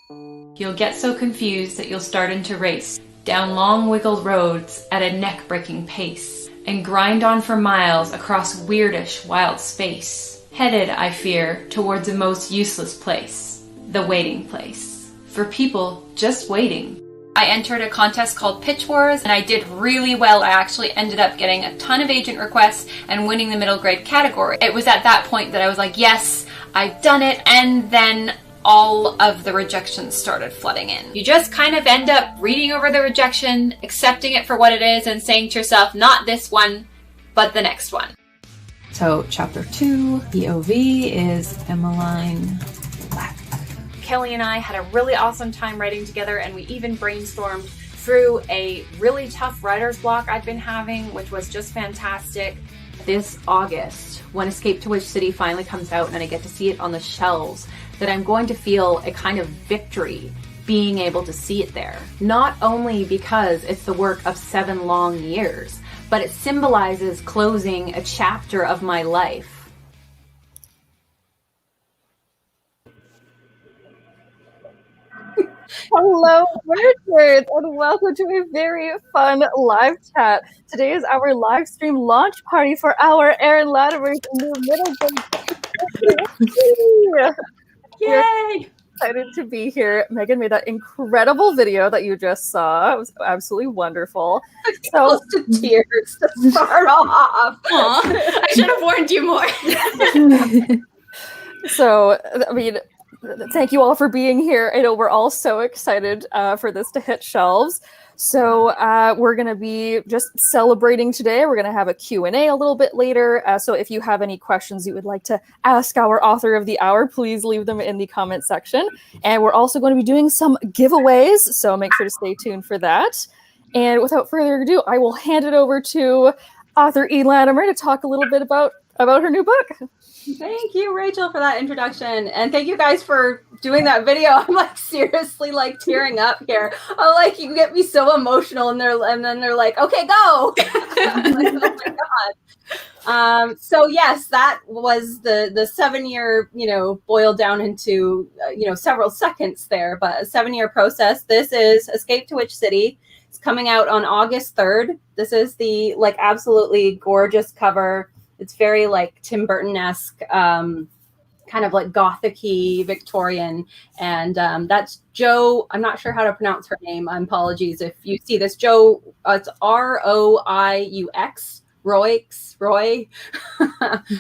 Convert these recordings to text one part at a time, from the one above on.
You'll get so confused that you'll start into race down long wiggled roads at a neck-breaking pace and grind on for miles across weirdish wild space, headed, I fear, towards a most useless place, the waiting place, for people just waiting. I entered a contest called Pitch Wars and I did really well. I actually ended up getting a ton of agent requests and winning the middle grade category. It was at that point that I was like, yes, I've done it, and then all of the rejections started flooding in. You just kind of end up reading over the rejection, accepting it for what it is, and saying to yourself, not this one, but the next one. So chapter 2, POV is Emmeline Black. Kelly and I had a really awesome time writing together, and we even brainstormed through a really tough writer's block I'd been having, which was just fantastic. This August, when Escape to Witch City finally comes out and I get to see it on the shelves, that I'm going to feel a kind of victory being able to see it there. Not only because it's the work of 7 long years, but it symbolizes closing a chapter of my life. Hello, WordNerds, and welcome to a very fun live chat. Today is our live stream launch party for our Erin Latimer's new middle grade. Yay! Excited to be here. Megan made that incredible video that you just saw. It was absolutely wonderful. Close to tears to start off. Aw, I should have warned you more. So, I mean, thank you all for being here. I know we're all so excited for this to hit shelves. So we're going to be just celebrating today. We're going to have a Q&A a little bit later. So if you have any questions you would like to ask our author of the hour, please leave them in the comment section. And we're also going to be doing some giveaways, so make sure to stay tuned for that. And without further ado, I will hand it over to author E. Latimer to talk a little bit about her new book. Thank you, Rachel, for that introduction. And thank you guys for doing that video. I'm like seriously like tearing up here. I'm like, you get me so emotional, and then they're like, okay, go. I'm like, oh my God. So yes, that was the 7-year, boiled down into, several seconds there, but a 7-year process. This is Escape to Witch City. It's coming out on August 3rd. This is the absolutely gorgeous cover. It's very Tim Burton-esque, kind of Gothic-y, Victorian. And that's Jo. I'm not sure how to pronounce her name. Apologies if you see this. Jo, it's Roiux, Roy.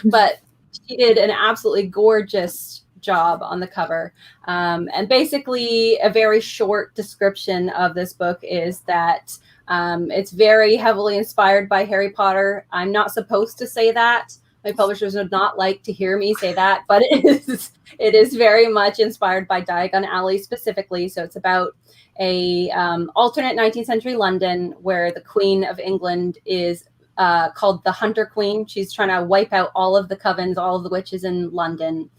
But she did an absolutely gorgeous job on the cover. And basically a very short description of this book is that it's very heavily inspired by Harry Potter. I'm not supposed to say that. My publishers would not like to hear me say that, but it is very much inspired by Diagon Alley specifically. So it's about a alternate 19th century London where the Queen of England is called the Hunter Queen. She's trying to wipe out all of the covens, all of the witches in London.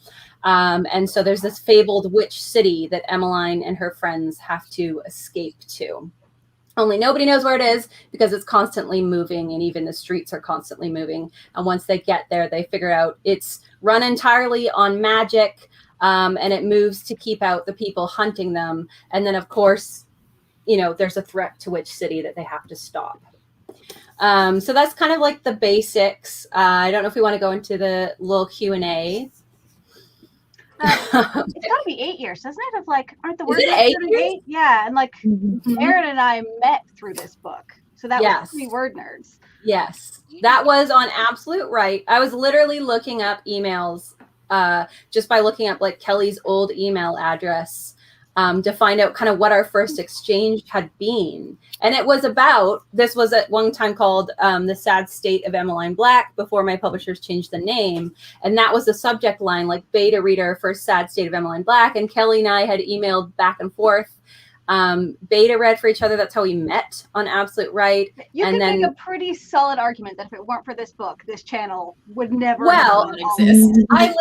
And so there's this fabled witch city that Emmeline and her friends have to escape to. Only nobody knows where it is because it's constantly moving, and even the streets are constantly moving. And once they get there, they figure out it's run entirely on magic, and it moves to keep out the people hunting them. And then, of course, there's a threat to Witch City that they have to stop. So that's kind of the basics. I don't know if we want to go into the little Q&A. It's got to be 8 years, doesn't it? Aren't the words 8 years? Yeah, and Erin and I met through this book, so that was pre-WordNerds. Yes, that was on Absolute Right. I was literally looking up emails, just by looking up Kelly's old email address, to find out kind of what our first exchange had been. And it was this was at one time called The Sad State of Emmeline Black before my publishers changed the name. And that was the subject line, beta reader for Sad State of Emmeline Black. And Kelly and I had emailed back and forth. Beta read for each other. That's how we met on Absolute Right. You can make a pretty solid argument that if it weren't for this book, this channel would never exist. I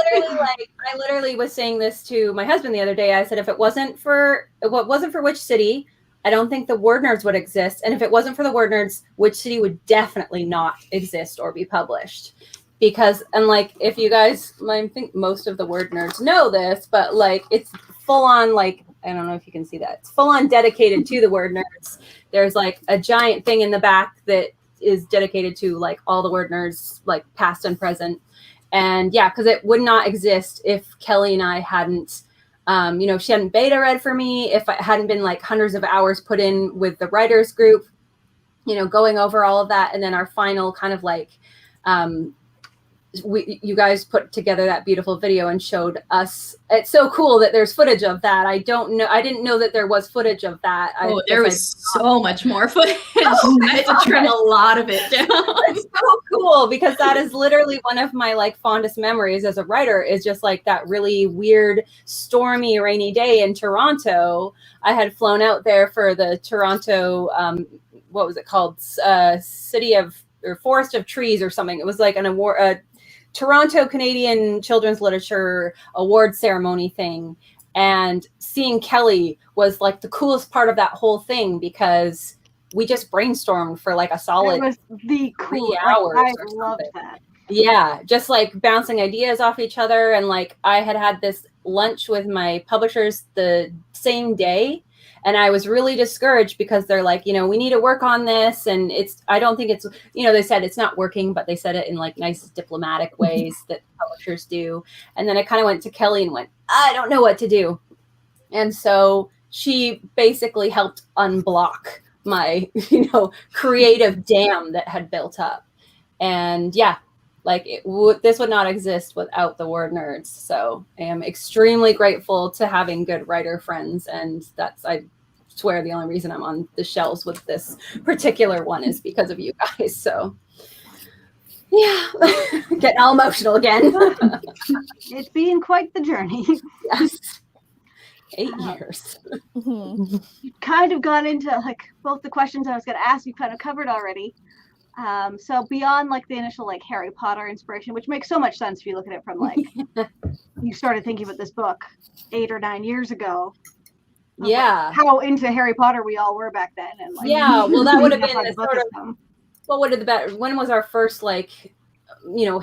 literally was saying this to my husband the other day. I said, if it wasn't for Witch City, I don't think the WordNerds would exist. And if it wasn't for the WordNerds, Witch City would definitely not exist or be published. Because, and if you guys, I think most of the WordNerds know this, but it's full on, like, I don't know if you can see that. It's full on dedicated to the Word Nerds. There's like a giant thing in the back that is dedicated to like all the Word Nerds, like past and present. And yeah, because it would not exist if Kelly and I hadn't, if she hadn't beta read for me, if it hadn't been like hundreds of hours put in with the writers group, going over all of that. And then our final kind of like, you guys put together that beautiful video and showed us. It's so cool that there's footage of that. I didn't know that there was footage of that. There was so much more footage. I had to trim a lot of it down. It's so cool because that is literally one of my like fondest memories as a writer, is just like that really weird, stormy, rainy day in Toronto. I had flown out there for the Toronto, what was it called? City of, or Forest of Trees or something. It was like an award, Toronto Canadian Children's Literature Award ceremony thing. And seeing Kelly was like the coolest part of that whole thing, because we just brainstormed for like a solid 3 hours. I loved that. Yeah, just like bouncing ideas off each other. And like I had this lunch with my publishers the same day. And I was really discouraged because they're like, we need to work on this. And I don't think it's, they said it's not working, but they said it in like nice diplomatic ways that publishers do. And then I kind of went to Kelly and went, I don't know what to do. And so she basically helped unblock my, creative dam that had built up. And yeah, like this would not exist without the Word Nerds. So I am extremely grateful to having good writer friends. And I swear the only reason I'm on the shelves with this particular one is because of you guys. So yeah, getting all emotional again. It's been quite the journey. Yes. 8 years. You kind of got into like both the questions I was going to ask, you kind of covered already. So beyond like the initial like Harry Potter inspiration, which makes so much sense if you look at it from like you started thinking about this book 8 or 9 years ago. Yeah. Like how into Harry Potter we all were back then, and like well, that would have been the sort of what would have been. When was our first like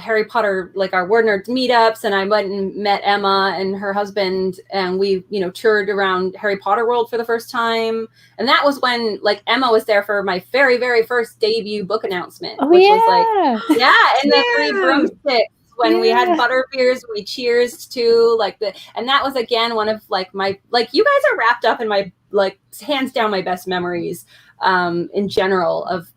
Harry Potter, like our Word Nerds meetups, and I went and met Emma and her husband, and we, toured around Harry Potter World for the first time. And that was when like Emma was there for my very, very first debut book announcement, which was like, in the 3 broomsticks when we had butterbeers, we cheers to and that was again, one of like my, like you guys are wrapped up in my, like hands down my best memories in general of,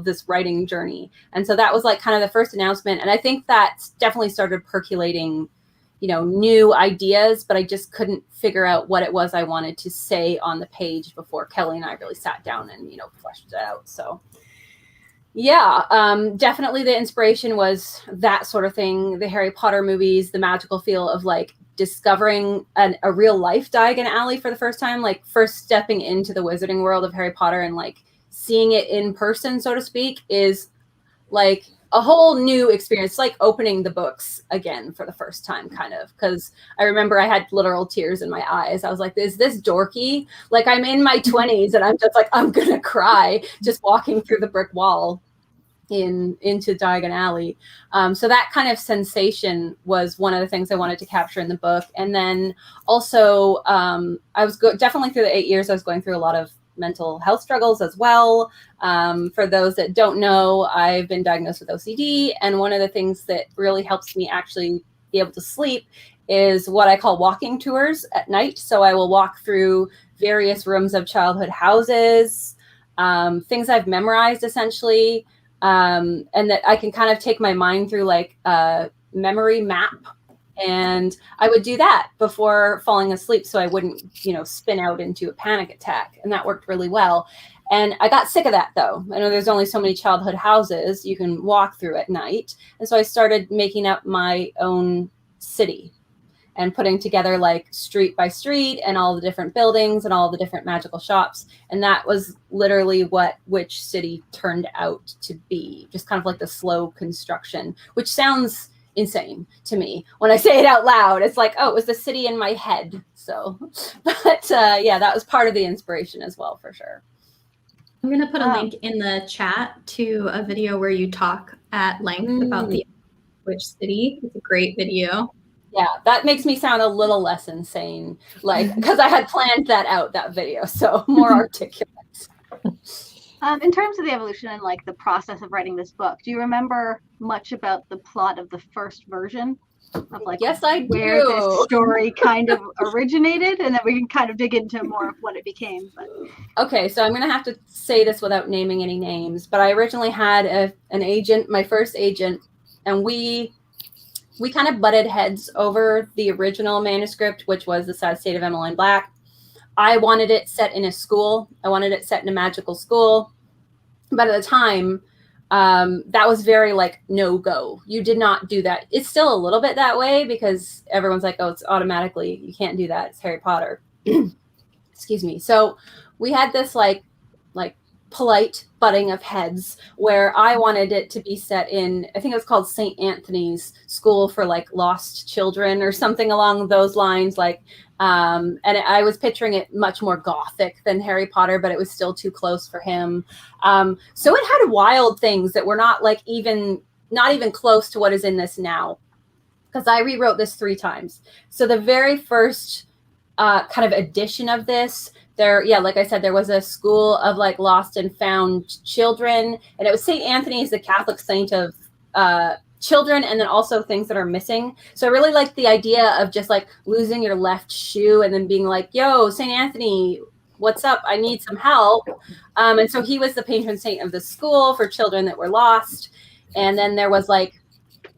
this writing journey. And so that was like kind of the first announcement. And I think that definitely started percolating, new ideas, but I just couldn't figure out what it was I wanted to say on the page before Kelly and I really sat down and, fleshed it out. So yeah, definitely the inspiration was that sort of thing. The Harry Potter movies, the magical feel of like discovering a real life Diagon Alley for the first time, like first stepping into the wizarding world of Harry Potter and like seeing it in person, so to speak, is like a whole new experience, like opening the books again for the first time, kind of, because I remember I had literal tears in my eyes. I was like, is this dorky? Like I'm in my 20s and I'm just like, I'm gonna cry just walking through the brick wall into Diagon Alley. So that kind of sensation was one of the things I wanted to capture in the book. And then also I was definitely through the 8 years, I was going through a lot of mental health struggles as well. For those that don't know, I've been diagnosed with OCD. And one of the things that really helps me actually be able to sleep is what I call walking tours at night. So I will walk through various rooms of childhood houses, things I've memorized essentially. And that I can kind of take my mind through like a memory map. And I would do that before falling asleep so I wouldn't, spin out into a panic attack. And that worked really well. And I got sick of that, though. I know there's only so many childhood houses you can walk through at night. And so I started making up my own city and putting together like street by street and all the different buildings and all the different magical shops. And that was literally what Witch City turned out to be. Just kind of like the slow construction, which sounds insane to me when I say it out loud. It's like, oh, it was the city in my head. So, but yeah, that was part of the inspiration as well, for sure. I'm going to put a link in the chat to a video where you talk at length about the Witch City. It's a great video. Yeah, that makes me sound a little less insane, like, because I had planned that out, that video, so more articulate. In terms of the evolution and like the process of writing this book, do you remember much about the plot of the first version? Of like Yes, I where do. this story kind of originated, and then we can kind of dig into more of what it became. But Okay, so I'm gonna have to say this without naming any names, but I originally had an agent, my first agent, and we kind of butted heads over the original manuscript, which was The Sad State of Emmeline Black. I wanted it set in a school. I wanted it set in a magical school. But at the time, that was very like no go. You did not do that. It's still a little bit that way because everyone's like, oh, it's automatically, you can't do that. It's Harry Potter. Excuse me. So we had this like polite butting of heads where I wanted it to be set in, I think it was called St. Anthony's School for like Lost Children or something along those lines. Like, and I was picturing it much more gothic than Harry Potter, but it was still too close for him. So it had wild things that were not even close to what is in this now. Because I rewrote this 3 times. So the very first kind of edition of this, like I said, there was a school of like lost and found children, and it was St. Anthony is the Catholic saint of children, and then also things that are missing. So I really liked the idea of just like losing your left shoe and then being like, yo, St. Anthony, what's up? I need some help. And so he was the patron saint of the school for children that were lost. And then there was like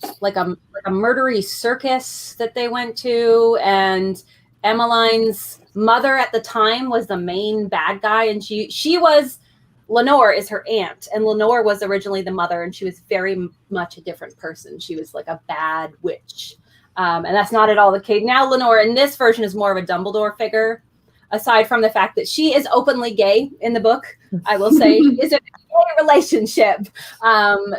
a murdery circus that they went to, and Emmeline's mother at the time was the main bad guy, and she was, Lenore is her aunt, and Lenore was originally the mother, and she was very much a different person. She was like a bad witch, and that's not at all the case. Now Lenore in this version is more of a Dumbledore figure, aside from the fact that she is openly gay in the book. I will say is a gay relationship,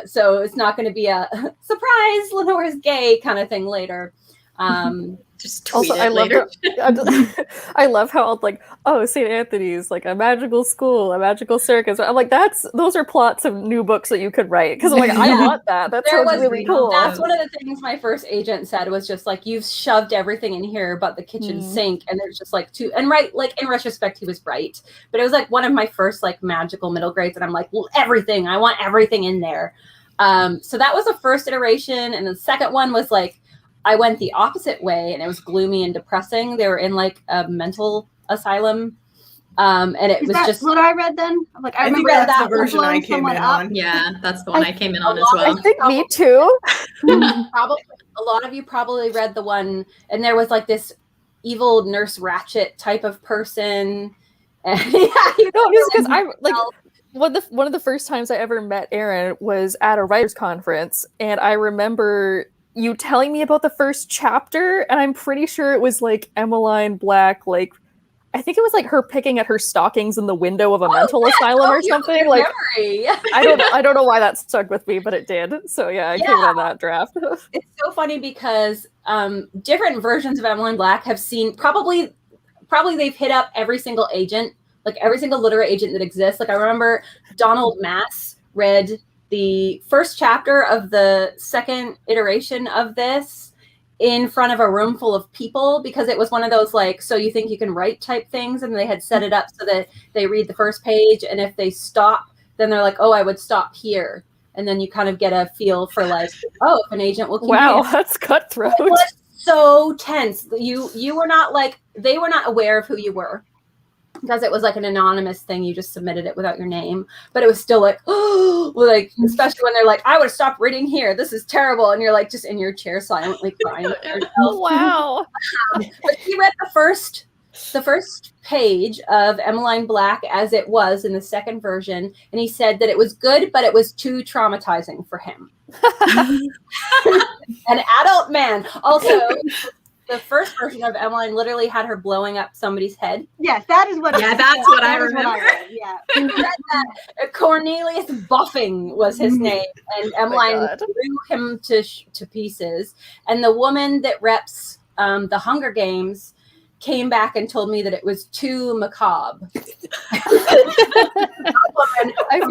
so it's not going to be a surprise Lenore is gay kind of thing later. Just tweet Also, it I love later. I love how like, oh, St. Anthony's like a magical school, a magical circus. I'm like, those are plots of new books that you could write, because I'm like, I want that. That sounds really cool. That's one of the things my first agent said was just like, you've shoved everything in here but the kitchen sink, and there's just like two. And right, like in retrospect, he was right, but it was like one of my first like magical middle grades, and I'm like, well, everything. I want everything in there. So that was the first iteration, and the second one was like, I went the opposite way, and it was gloomy and depressing. They were in like a mental asylum, and it was just what I read then. Like I remember think that's that the version I came in on. Yeah, that's the one I came in on as well. I think me too. Probably a lot of you probably read the one, and there was like this evil Nurse Ratched type of person. And because I like one of the first times I ever met Erin was at a writers' conference, and I remember you telling me about the first chapter, and I'm pretty sure it was like Emmeline Black, like I think it was like her picking at her stockings in the window of a mental asylum or something. Like I don't know why that stuck with me, but it did. So yeah, I came on that draft. It's so funny because different versions of Emmeline Black have seen probably they've hit up every single agent, like every single literary agent that exists. Like I remember Donald Mass read the first chapter of the second iteration of this in front of a room full of people, because it was one of those like, so you think you can write type things, and they had set it up so that they read the first page, and if they stop, then they're like, oh, I would stop here, and then you kind of get a feel for like, oh, if an agent will keep reading. That's cutthroat. It was so tense. You were not like, they were not aware of who you were, because it was like an anonymous thing. You just submitted it without your name, but it was still like, oh, like, especially when they're like, I would have stopped reading here. This is terrible. And you're like, just in your chair, silently crying. Wow. But he read the first page of Emmeline Black as it was in the second version. And he said that it was good, but it was too traumatizing for him. An adult man. Also, the first version of Emmeline literally had her blowing up somebody's head. Yes, that is what. Yeah, that's what I remember. Yeah, read that. Cornelius Buffing was his name, and Emmeline threw him to pieces. And the woman that reps the Hunger Games came back and told me that it was too macabre. I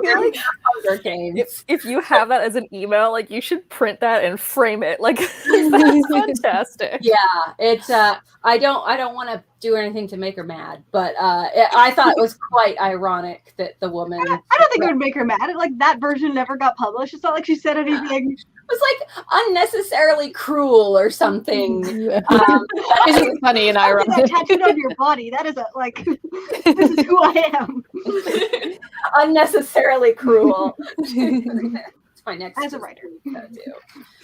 feel like hurricanes. If you have that as an email, like you should print that and frame it. Like that's fantastic. Yeah, it's I don't want to do anything to make her mad, but I thought it was quite ironic that the woman. I don't think it would make her mad. Like that version never got published. It's not like she said anything. It was like unnecessarily cruel or something. It's just funny and ironic. That tattooed on your body. That is like this is who I am. Unnecessarily cruel. It's my next as a writer. tattoo.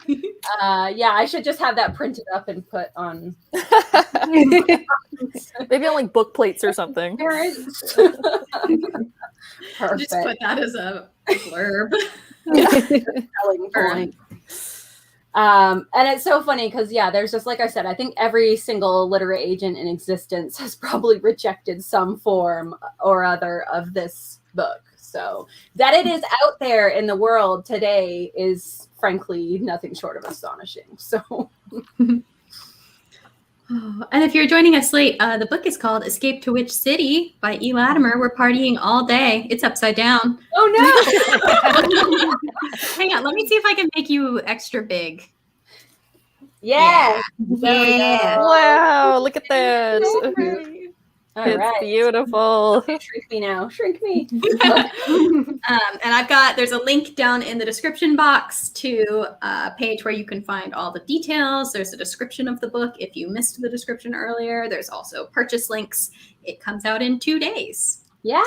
Yeah, I should just have that printed up and put on. Maybe on like book plates or something. Parents. Perfect. Just put that as a blurb. Selling point. And it's so funny because there's just, like I said, I think every single literary agent in existence has probably rejected some form or other of this book. So that it is out there in the world today is frankly nothing short of astonishing. So and if you're joining us late, the book is called Escape to Witch City by E. Latimer. We're partying all day. It's upside down. oh no. Hang on, let me see if I can make you extra big. Yeah. Wow, look at this. All It's right. beautiful. Shrink me now. Shrink me. And there's a link down in the description box to a page where you can find all the details. There's a description of the book if you missed the description earlier. There's also purchase links. It comes out in 2 days. Yeah,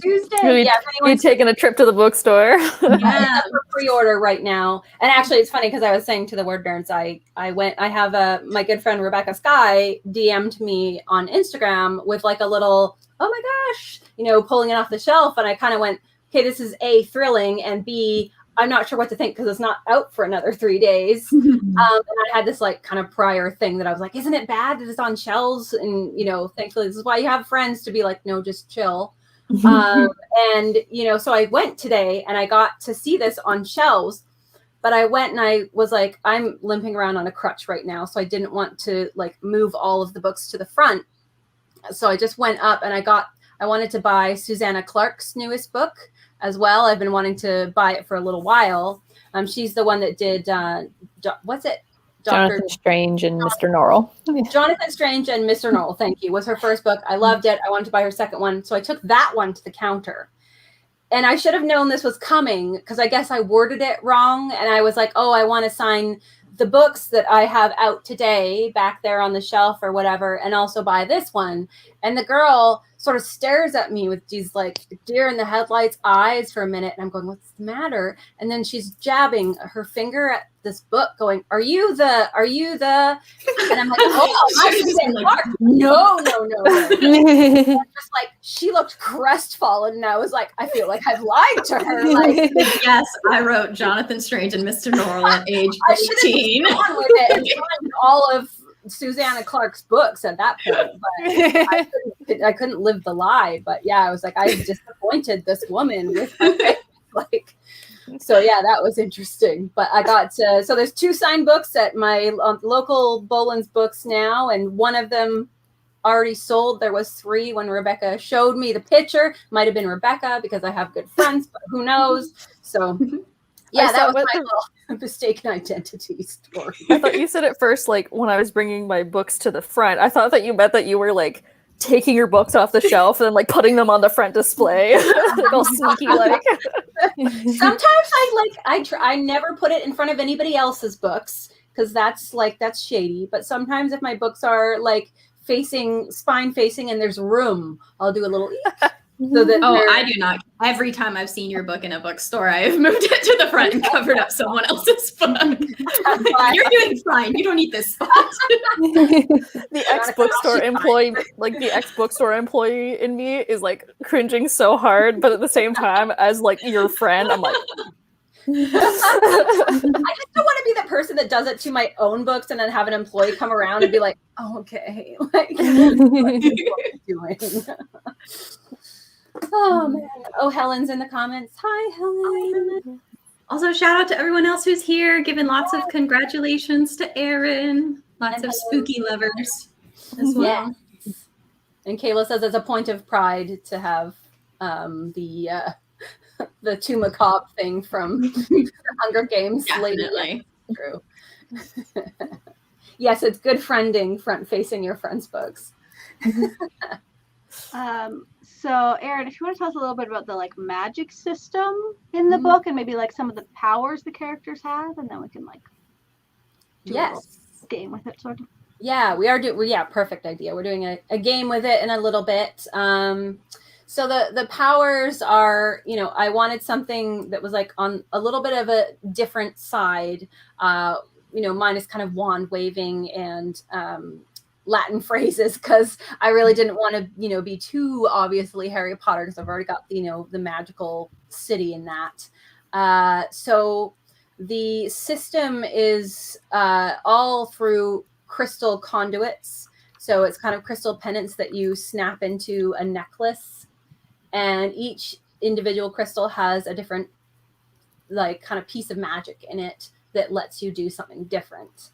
Tuesday. We've If taken a trip to the bookstore. Yeah. for pre-order right now. And actually it's funny because I was saying to the word nerds, I have my good friend Rebecca Sky DM'd me on Instagram with like a little, oh my gosh, pulling it off the shelf. And I kind of went, okay, this is A, thrilling, and B, I'm not sure what to think because it's not out for another 3 days. And I had this like kind of prior thing that I was like, isn't it bad that it's on shelves? And, thankfully this is why you have friends to be like, no, just chill. And so I went today and I got to see this on shelves, but I went and I was like, I'm limping around on a crutch right now, so I didn't want to like move all of the books to the front. So I just went up and I wanted to buy Susanna Clarke's newest book as well. I've been wanting to buy it for a little while. She's the one that did what's it? Jonathan Strange and Mr. Norrell. Jonathan Strange and Mr. Norrell, thank you, was her first book. I loved it. I wanted to buy her second one. So I took that one to the counter. And I should have known this was coming because I guess I worded it wrong. And I was like, oh, I want to sign the books that I have out today back there on the shelf or whatever, and also buy this one. And the girl sort of stares at me with these like deer in the headlights eyes for a minute. And I'm going, what's the matter? And then she's jabbing her finger at this book going, are you the, and I'm like, oh, I Susan Clarke. No. Just like, she looked crestfallen. And I was like, I feel like I've lied to her. Like, Yes, I wrote Jonathan Strange and Mr. Norrell at age I should 15. have gone with it and signed all of Susanna Clarke's books at that point, but I couldn't live the lie. But yeah, I was like, I disappointed this woman with my faith. Like, so yeah, that was interesting. But I got so there's 2 signed books at my local Boland's Books now, and one of them already sold. There was 3 when Rebecca showed me the picture. Might have been Rebecca because I have good friends, but who knows? So yeah, that was my little mistaken identity story. I thought you said at first, like when I was bringing my books to the front, I thought that you meant that you were like taking your books off the shelf and then like putting them on the front display, like all sneaky like. Sometimes I never put it in front of anybody else's books because that's shady. But sometimes if my books are like spine facing and there's room, I'll do a little eek. So that I do not. Every time I've seen your book in a bookstore, I have moved it to the front and covered up someone else's book. You're doing fine. You don't need this spot. The ex-bookstore employee, like the ex-bookstore employee in me is like cringing so hard, but at the same time, as like your friend, I'm like, I just don't want to be the person that does it to my own books and then have an employee come around and be like, oh, okay. Like, what are you doing? Oh, man. Oh, Helen's in the comments. Hi, Helen. Also, shout out to everyone else who's here, giving lots of congratulations to Erin. Lots of spooky lovers as well. Yes. And Kayla says it's a point of pride to have the the too macabre thing from the Hunger Games. Definitely. True. Yes, it's good friending, front-facing your friends' books. So Erin, if you want to tell us a little bit about the like magic system in the book and maybe like some of the powers the characters have, and then we can like do a little game with it, sort of. Yeah, we are doing. Yeah, perfect idea. We're doing a game with it in a little bit. So the powers are, you know, I wanted something that was like on a little bit of a different side. You know, mine is kind of wand waving and Latin phrases, because I really didn't want to, you know, be too obviously Harry Potter, because I've already got, you know, the magical city in that. So the system is all through crystal conduits. So it's kind of crystal pendants that you snap into a necklace, and each individual crystal has a different like kind of piece of magic in it that lets you do something different.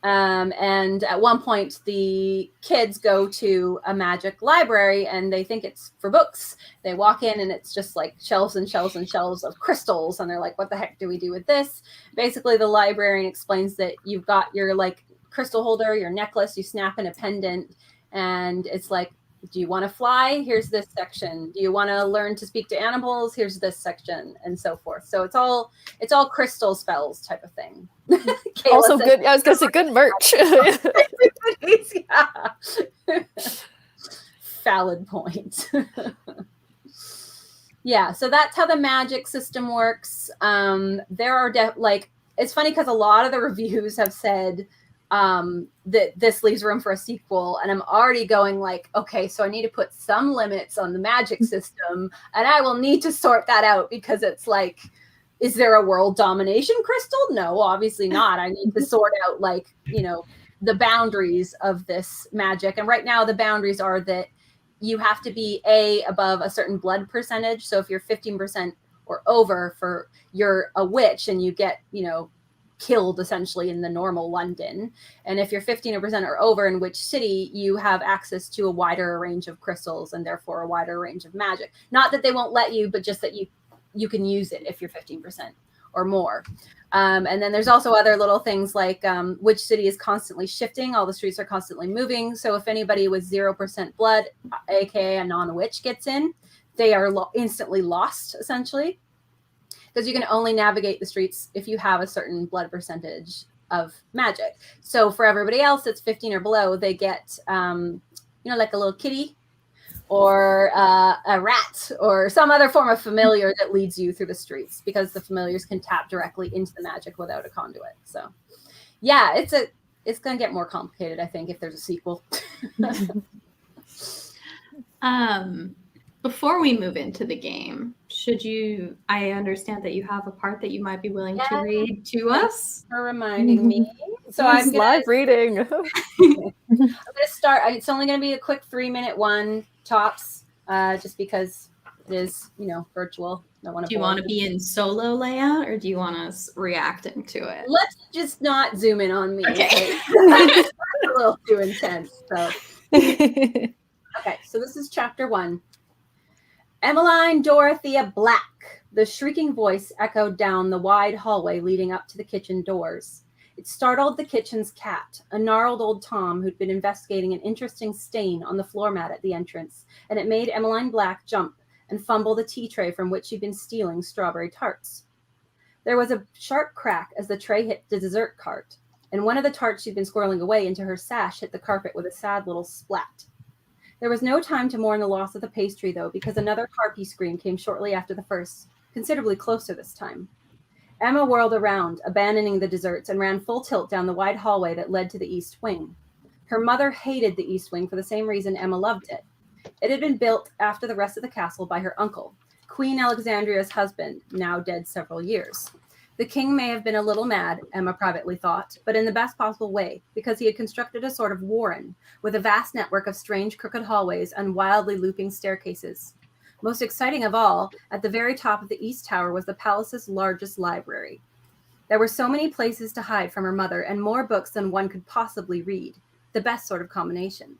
And at one point, the kids go to a magic library and they think it's for books. They walk in and it's just like shelves and shelves and shelves of crystals. And they're like, what the heck do we do with this? Basically, the librarian explains that you've got your like crystal holder, your necklace, you snap in a pendant, and it's like, do you want to fly? Here's this section. Do you want to learn to speak to animals? Here's this section, and so forth. So it's all crystal spells type of thing. Also good. I was gonna say good merch. Yeah. Valid point. Yeah, so that's how the magic system works. There are like, it's funny because a lot of the reviews have said that this leaves room for a sequel, and I'm already going like, okay, so I need to put some limits on the magic system, and I will need to sort that out, because it's like, is there a world domination crystal? No, obviously not. I need to sort out like, you know, the boundaries of this magic. And right now the boundaries are that you have to be above a certain blood percentage. So if you're 15% or over, you're a witch and you get, you know, killed essentially in the normal London. And if you're 15% or over in which city, you have access to a wider range of crystals and therefore a wider range of magic. Not that they won't let you, but just that you can use it if you're 15% or more. And then there's also other little things like which city is constantly shifting. All the streets are constantly moving. So if anybody with 0% blood, aka a non-witch, gets in, they are instantly lost, essentially. Because you can only navigate the streets if you have a certain blood percentage of magic. So for everybody else that's 15 or below, they get, you know, like a little kitty or a rat or some other form of familiar that leads you through the streets, because the familiars can tap directly into the magic without a conduit. So yeah, it's going to get more complicated, I think, if there's a sequel. Before we move into the game, I understand that you have a part that you might be willing to read to us. For reminding me. So I'm live reading. I'm going to start. It's only going to be a quick 3-minute one tops, just because it is, you know, virtual. Do you want to be in solo layout, or do you want us reacting to it? Let's just not zoom in on me. Okay. That's a little too intense. So. Okay, so this is chapter 1. Emmeline Dorothea Black. The shrieking voice echoed down the wide hallway leading up to the kitchen doors. It startled the kitchen's cat, a gnarled old Tom who'd been investigating an interesting stain on the floor mat at the entrance, and it made Emmeline Black jump and fumble the tea tray from which she'd been stealing strawberry tarts. There was a sharp crack as the tray hit the dessert cart, and one of the tarts she'd been squirreling away into her sash hit the carpet with a sad little splat. There was no time to mourn the loss of the pastry, though, because another harpy scream came shortly after the first, considerably closer this time. Emma whirled around, abandoning the desserts, and ran full tilt down the wide hallway that led to the East Wing. Her mother hated the East Wing for the same reason Emma loved it. It had been built after the rest of the castle by her uncle, Queen Alexandria's husband, now dead several years. The king may have been a little mad, Emma privately thought, but in the best possible way, because he had constructed a sort of warren, with a vast network of strange crooked hallways and wildly looping staircases. Most exciting of all, at the very top of the East Tower was the palace's largest library. There were so many places to hide from her mother, and more books than one could possibly read. The best sort of combination.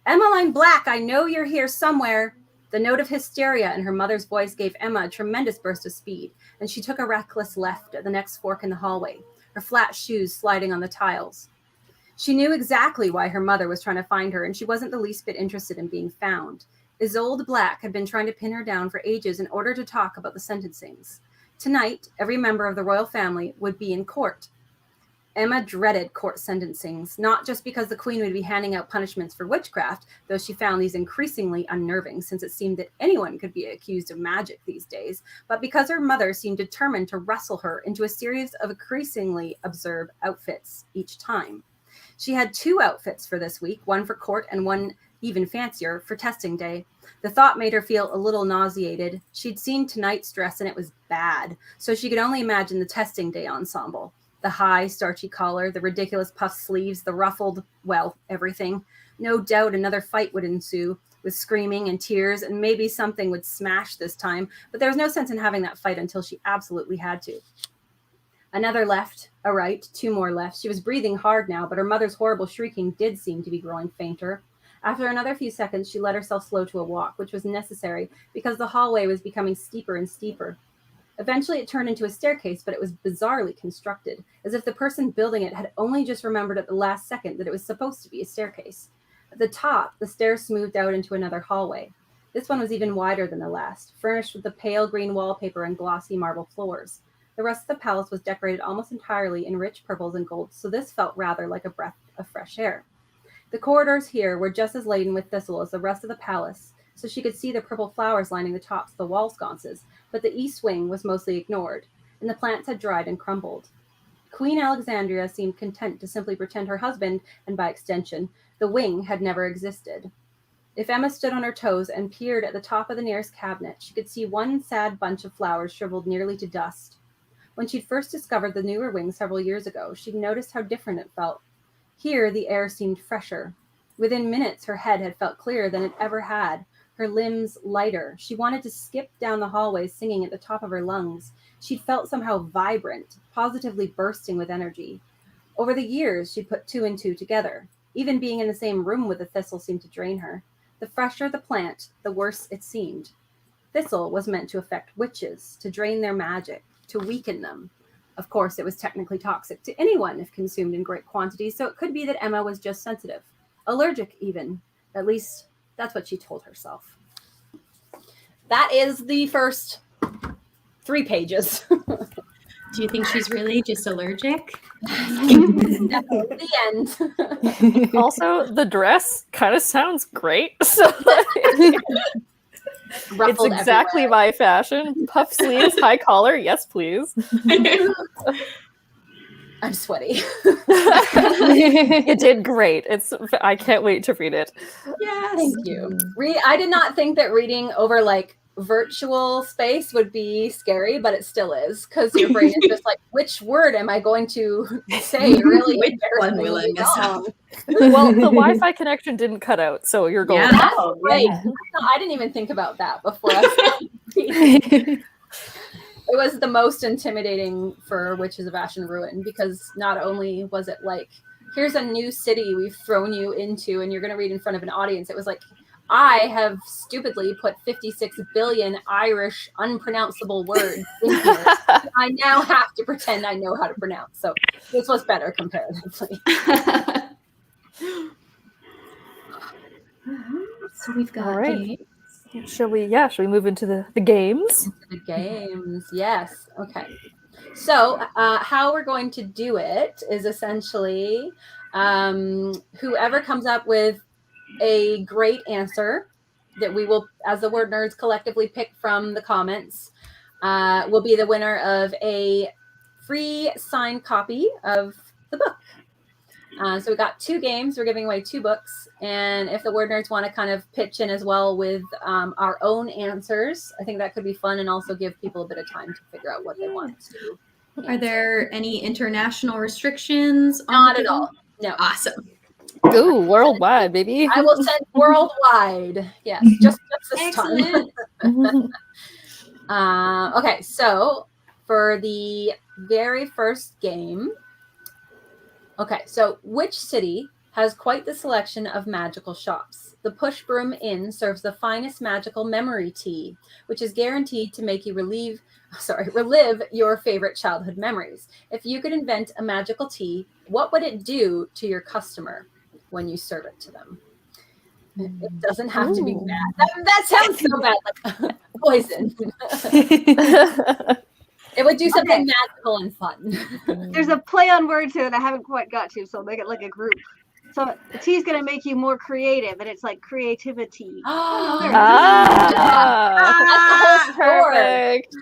Emmeline Black, I know you're here somewhere. The note of hysteria in her mother's voice gave Emma a tremendous burst of speed, and she took a reckless left at the next fork in the hallway, her flat shoes sliding on the tiles. She knew exactly why her mother was trying to find her, and she wasn't the least bit interested in being found. Isolde Black had been trying to pin her down for ages in order to talk about the sentencings. Tonight, every member of the royal family would be in court. Emma dreaded court sentencings, not just because the queen would be handing out punishments for witchcraft, though she found these increasingly unnerving since it seemed that anyone could be accused of magic these days, but because her mother seemed determined to wrestle her into a series of increasingly absurd outfits each time. She had 2 outfits for this week, one for court and one even fancier for testing day. The thought made her feel a little nauseated. She'd seen tonight's dress and it was bad, so she could only imagine the testing day ensemble. The high, starchy collar, the ridiculous puffed sleeves, the ruffled, well, everything. No doubt another fight would ensue, with screaming and tears, and maybe something would smash this time, but there was no sense in having that fight until she absolutely had to. Another left, a right, 2 more left. She was breathing hard now, but her mother's horrible shrieking did seem to be growing fainter. After another few seconds, she let herself slow to a walk, which was necessary because the hallway was becoming steeper and steeper. Eventually, it turned into a staircase, but it was bizarrely constructed, as if the person building it had only just remembered at the last second that it was supposed to be a staircase. At the top, the stairs smoothed out into another hallway. This one was even wider than the last, furnished with the pale green wallpaper and glossy marble floors. The rest of the palace was decorated almost entirely in rich purples and golds, so this felt rather like a breath of fresh air. The corridors here were just as laden with thistle as the rest of the palace, so she could see the purple flowers lining the tops of the wall sconces, but the east wing was mostly ignored, and the plants had dried and crumbled. Queen Alexandria seemed content to simply pretend her husband, and by extension, the wing, had never existed. If Emma stood on her toes and peered at the top of the nearest cabinet, she could see one sad bunch of flowers shriveled nearly to dust. When she'd first discovered the newer wing several years ago, she'd noticed how different it felt. Here, the air seemed fresher. Within minutes, her head had felt clearer than it ever had, her limbs lighter. She wanted to skip down the hallways singing at the top of her lungs. She'd felt somehow vibrant, positively bursting with energy. Over the years, she'd put 2 and 2 together. Even being in the same room with the thistle seemed to drain her. The fresher the plant, the worse it seemed. Thistle was meant to affect witches, to drain their magic, to weaken them. Of course, it was technically toxic to anyone if consumed in great quantities, so it could be that Emma was just sensitive. Allergic, even. At least, that's what she told herself. That is the first 3 pages. Do you think she's really just allergic? The end. Also, the dress kind of sounds great. So it's exactly everywhere. my fashion. Puff sleeves, high collar, yes please. I'm sweaty. You did great. I can't wait to read it. Yes. Thank you. I did not think that reading over like virtual space would be scary, but it still is, because your brain is just like, which word am I going to say really Which one will I embarrassingly mess up? wrong? Well, the Wi-Fi connection didn't cut out, so you're going. Yeah. That's Oh, right. yeah. No, I didn't even think about that before I started reading. It was the most intimidating for Witches of Ash and Ruin, because not only was it like, here's a new city we've thrown you into and you're going to read in front of an audience. It was like, I have stupidly put 56 billion Irish unpronounceable words in here. I now have to pretend I know how to pronounce. So this was better comparatively. So we've got All right. games. Shall we move into the games? The games, yes. Okay. So how we're going to do it is essentially whoever comes up with a great answer that we will, as the Word Nerds, collectively pick from the comments, will be the winner of a free signed copy of the book. So we got 2 games. We're giving away 2 books. And if the Word Nerds want to kind of pitch in as well with our own answers, I think that could be fun, and also give people a bit of time to figure out what they want to. Are there any international restrictions? Not at all. No. Awesome. Ooh, worldwide, baby. I will send worldwide. Yes, just this Excellent. time. Okay, so for the very first game, okay, so which city has quite the selection of magical shops. The Push Broom Inn serves the finest magical memory tea, which is guaranteed to make you relive your favorite childhood memories. If you could invent a magical tea, what would it do to your customer when you serve it to them? It doesn't have to be bad. That sounds so bad, like poison. It would do something magical and fun. There's a play on words here that I haven't quite got to, so I'll make it like a group. So the tea is going to make you more creative, and it's like creativity. That's the whole Perfect.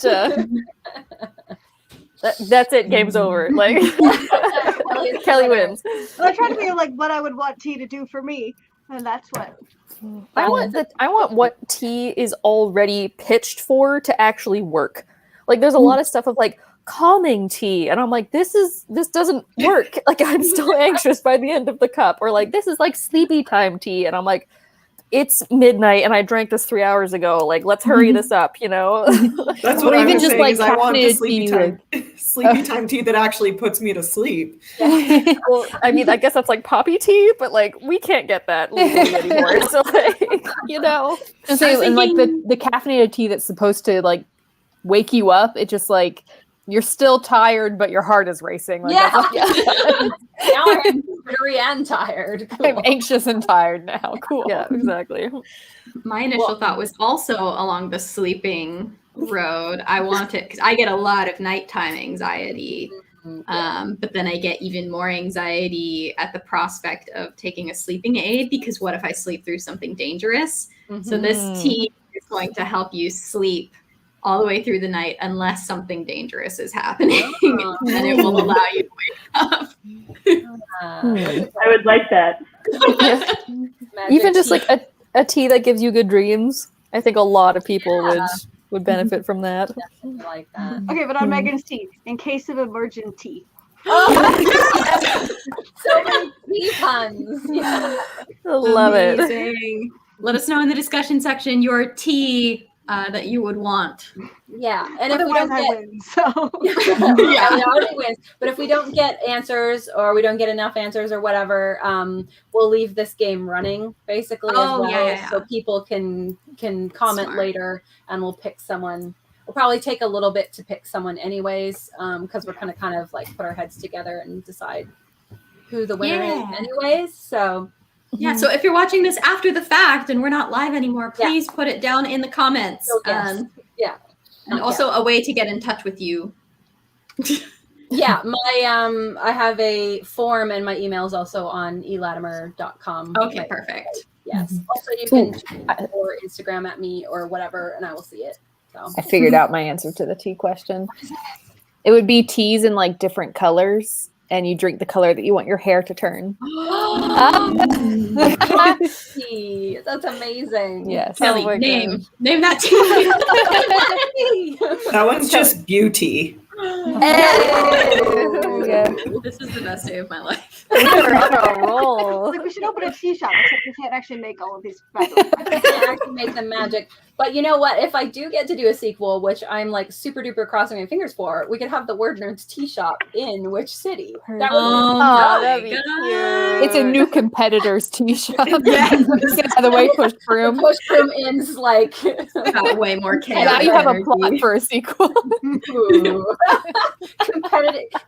That's it. Game's over. Like Kelly wins. Well, I try to be like what I would want tea to do for me, and that's what. I want what tea is already pitched for to actually work. Like there's a lot of stuff of like calming tea, and I'm like, this doesn't work. Like I'm still anxious by the end of the cup. Or like this is like sleepy time tea, and I'm like, it's midnight and I drank this 3 hours ago. Like let's hurry this up, you know. That's what I was just saying, like I want the sleepy time tea that actually puts me to sleep. Well, I mean, I guess that's like poppy tea, but like we can't get that legally anymore. So like, you know, and like the caffeinated tea that's supposed to like wake you up, it just like you're still tired, but your heart is racing. Like, now I'm jittery and tired. Cool. I'm anxious and tired now. Cool. Yeah, exactly. My initial thought was also along the sleeping road. I want it because I get a lot of nighttime anxiety. But then I get even more anxiety at the prospect of taking a sleeping aid, because what if I sleep through something dangerous? So this tea is going to help you sleep all the way through the night unless something dangerous is happening, and it will allow you to wake up. I would like that. Even just like a tea that gives you good dreams. I think a lot of people would benefit from that. Definitely like that. Okay, but on Megan's tea, in case of emergency. So many tea puns. Yeah. I love it. Let us know in the discussion section your tea that you would want. Yeah, and if we don't get, win, so it already wins. But if we don't get answers, or we don't get enough answers, or whatever, we'll leave this game running basically as well, so people can comment later, and we'll pick someone. We'll probably take a little bit to pick someone, anyways, because we're kind of like put our heads together and decide who the winner is, anyways. So. Yeah, so if you're watching this after the fact and we're not live anymore, please put it down in the comments. And also a way to get in touch with you. Yeah, my I have a form, and my email is also on elatimer.com. Okay, perfect. Yes. Also, you can or Instagram at me or whatever, and I will see it. So I figured out my answer to the tea question. It would be teas in like different colors, and you drink the color that you want your hair to turn. That's amazing. Yes. Kelly, name that tea. That one's just beauty. This is the best day of my life. We're on a roll. Like we should open a tea shop, except we can't actually make all of these. I can't actually make them magic. But you know what? If I do get to do a sequel, which I'm like super duper crossing my fingers for, we could have the WordNerd's tea shop in which city? That would that'd be cute. It's a new competitor's tea shop. Yeah. By the way, Push Broom. Push Broom Inn's like got way more chaos. Now you have a plot for a sequel.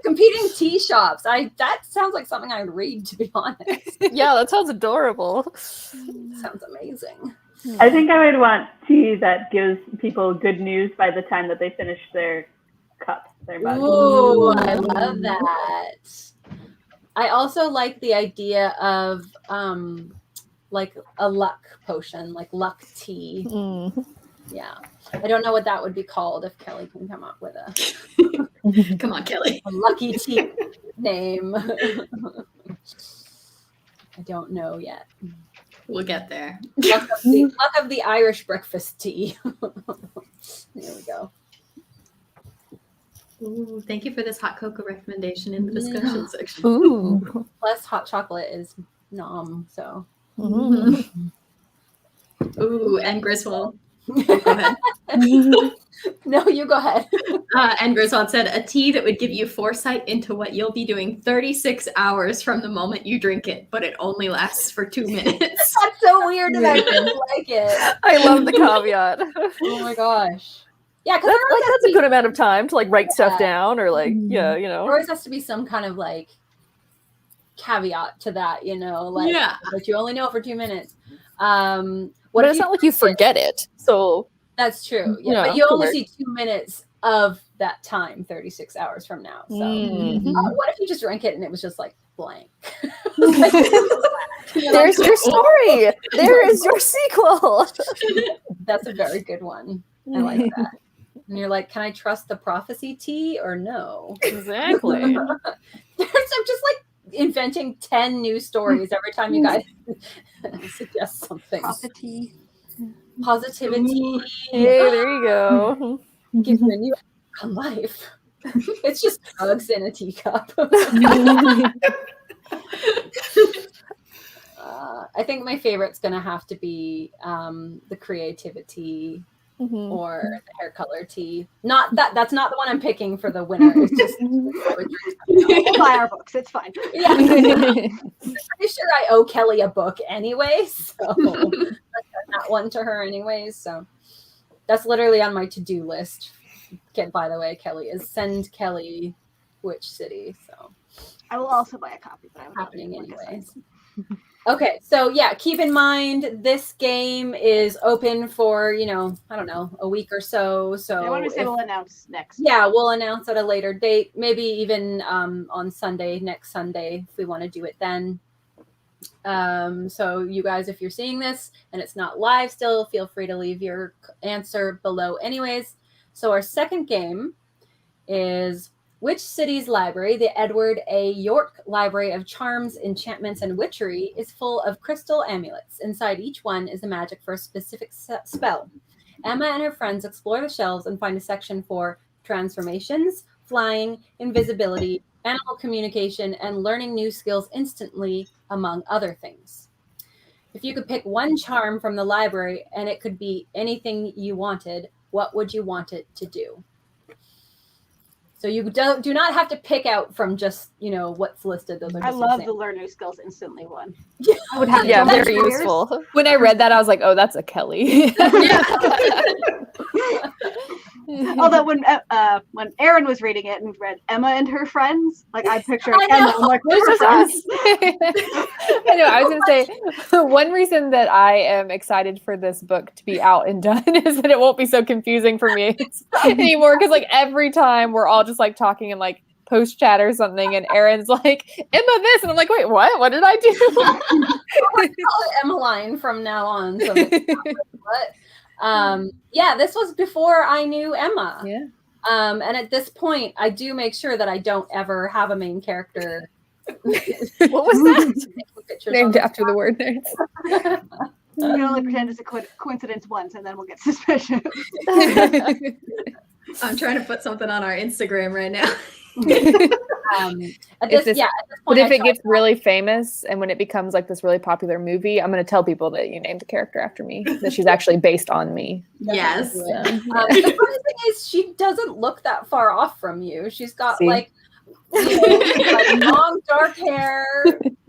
Competing tea shops. That sounds like something I'd read, to be honest. Yeah, that sounds adorable. Sounds amazing. I think I would want tea that gives people good news by the time that they finish their cup, their mug. Ooh, I love that. I also like the idea of like a luck potion, like luck tea. Yeah. I don't know what that would be called, if Kelly can come up with a Come on, Kelly. a lucky tea name. I don't know yet. We'll get there. Luck of the Irish breakfast tea. There we go. Ooh, thank you for this hot cocoa recommendation in the discussion section. Ooh. Plus, hot chocolate is nom, so. Ooh, and Griswold. Go ahead. No, you go ahead. And Griswold said, a tea that would give you foresight into what you'll be doing 36 hours from the moment you drink it, but it only lasts for 2 minutes. That's so weird, and I really like it. I love the caveat. Oh my gosh. Yeah, because that's a good amount of time to like write stuff down, or like there always has to be some kind of like caveat to that, like but you only know it for 2 minutes. But it's not like you forget it, so that's true. Yeah, but you only see 2 minutes of that time 36 hours from now. So what if you just drank it and it was just like blank? There's your story. There is your sequel. That's a very good one. I like that. And you're like, can I trust the prophecy tea or no? Exactly. I'm just like inventing 10 new stories every time you guys suggest something. Prophecy. Positivity. Hey, there you go. Give you a new life. It's just drugs in a teacup. I think my favorite's going to have to be the creativity or the hair color tea. Not that's not the one I'm picking for the winner. It's just we'll buy our books. It's fine. Yeah. I'm pretty sure I owe Kelly a book anyway, so I sent that one to her anyways. So that's literally on my to-do list. By the way, Kelly is send Kelly which city. So I will also buy a copy, but I'm happening anyways. Okay, so yeah, keep in mind this game is open for, I don't know, a week or so. So I want to say we'll announce next. Yeah, we'll announce at a later date, maybe even on Sunday, next Sunday, if we want to do it then. So you guys, if you're seeing this and it's not live still, feel free to leave your answer below anyways. So our second game is which city's library, the Edward A. York Library of Charms, Enchantments, and Witchery, is full of crystal amulets. Inside each one is the magic for a specific spell. Emma and her friends explore the shelves and find a section for transformations, flying, invisibility, animal communication, and learning new skills instantly, among other things. If you could pick one charm from the library and it could be anything you wanted, what would you want it to do? So you do not have to pick out from just, what's listed. Those are I love the learn new skills instantly one. I would have very useful. When I read that, I was like, oh, that's a Kelly. Although when Erin was reading it and read Emma and her friends, like I pictured Emma, I'm like, where's her friends? I know. I was going to say, one reason that I am excited for this book to be out and done is that it won't be so confusing for me anymore. Because like every time we're all just like talking and like post chat or something, and Erin's like, Emma this, and I'm like, wait, what? What did I do? Call it Emmeline from now on. So what? Yeah, this was before I knew Emma. Yeah. And at this point, I do make sure that I don't ever have a main character. What was that? Named after the WordNerd. We can only pretend it's a coincidence once, and then we'll get suspicious. I'm trying to put something on our Instagram right now. At this point, but if it gets really famous and when it becomes like this really popular movie, I'm going to tell people that you named the character after me, that she's actually based on me. Yes. The funny thing is, she doesn't look that far off from you. She's got like long dark hair,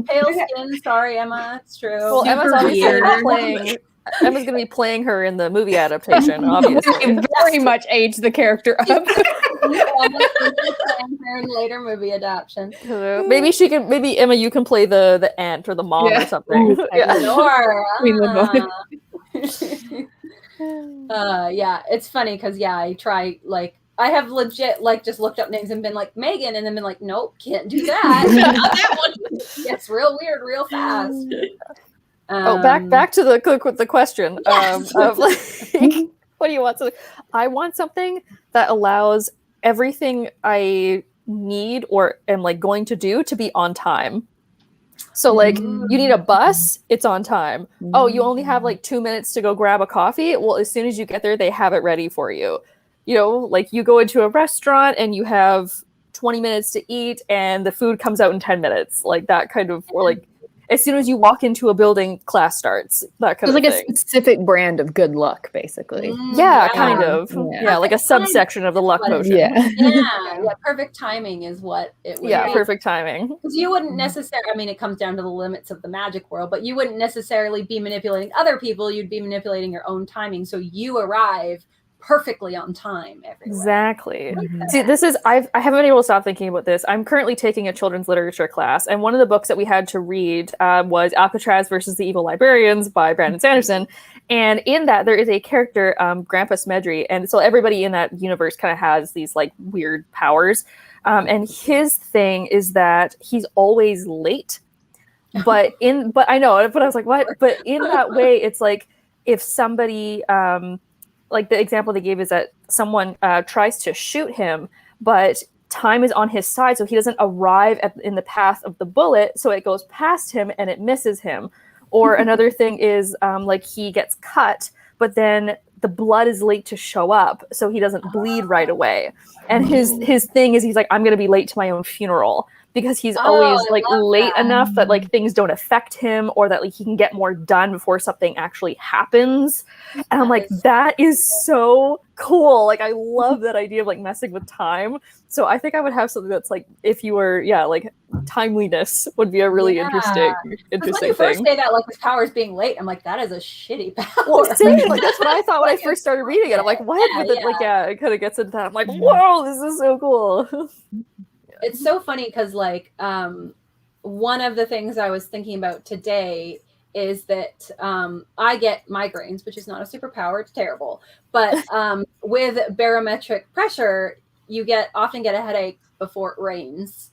pale skin. Sorry, Emma. It's true. Well, Emma's going to be playing her in the movie adaptation, obviously. Very much aged the character up. In later movie adaptation. Maybe Emma, you can play the aunt or the mom or something. Yeah, it's funny because I try I have legit just looked up names and been like Megan and then been like, nope, can't do that. Not that one. It's real weird, real fast. Back to the question yes. of like, what do you want? So I want something that allows everything I need or am like going to do to be on time. So like you need a bus, it's on time. Oh, you only have like 2 minutes to go grab a coffee. Well, as soon as you get there, they have it ready for you. Like you go into a restaurant and you have 20 minutes to eat and the food comes out in 10 minutes. Like that kind of, or like as soon as you walk into a building, class starts. That kind It's of like thing. a specific brand of good luck, basically. Yeah, kind of. Yeah. Yeah, like a subsection of the luck potion. Yeah. Yeah, perfect timing is what it would Yeah, be. perfect timing. Because you wouldn't necessarily, I mean, it comes down to the limits of the magic world, but you wouldn't necessarily be manipulating other people. You'd be manipulating your own timing. So you arrive perfectly on time everywhere. Exactly. See, this is, I haven't been able to stop thinking about this. I'm currently taking a children's literature class, and one of the books that we had to read was Alcatraz versus the Evil Librarians by Brandon Sanderson. And in that, there is a character, Grandpa Smedry. And so everybody in that universe kind of has these like weird powers. And his thing is that he's always late. But I know, but I was like, what? But in that way, it's like if somebody, like the example they gave is that someone tries to shoot him, but time is on his side, so he doesn't arrive in the path of the bullet, so it goes past him and it misses him. Or another thing is like he gets cut, but then the blood is late to show up, so he doesn't bleed right away. And his thing is he's like, I'm going to be late to my own funeral. Because he's always like late enough that like things don't affect him, or that like he can get more done before something actually happens. And I'm like, that is so cool. Like I love that idea of like messing with time. So I think I would have something that's like, if you were, like timeliness would be a really interesting When you thing. first say that, like his power is being late, I'm like, that is a shitty power. Well, same, like that's what I thought when I first started reading it. I'm like, what? But then, like, it kind of gets into that. I'm like, whoa, this is so cool. It's so funny because like one of the things I was thinking about today is that I get migraines, which is not a superpower. It's terrible. But with barometric pressure, you often get a headache before it rains.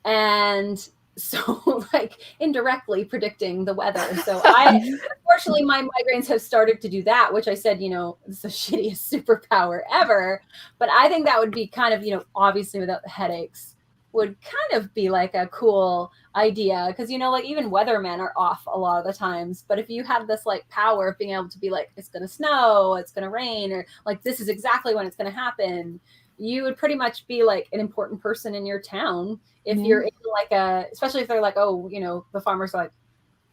And so like indirectly predicting the weather. So unfortunately my migraines have started to do that, which I said, it's the shittiest superpower ever. But I think that would be kind of, obviously without the headaches, would kind of be like a cool idea. Because, like even weathermen are off a lot of the times. But if you had this like power of being able to be like, it's going to snow, it's going to rain, or like this is exactly when it's going to happen, you would pretty much be like an important person in your town. If you're in like especially if they're like, oh, the farmers are like,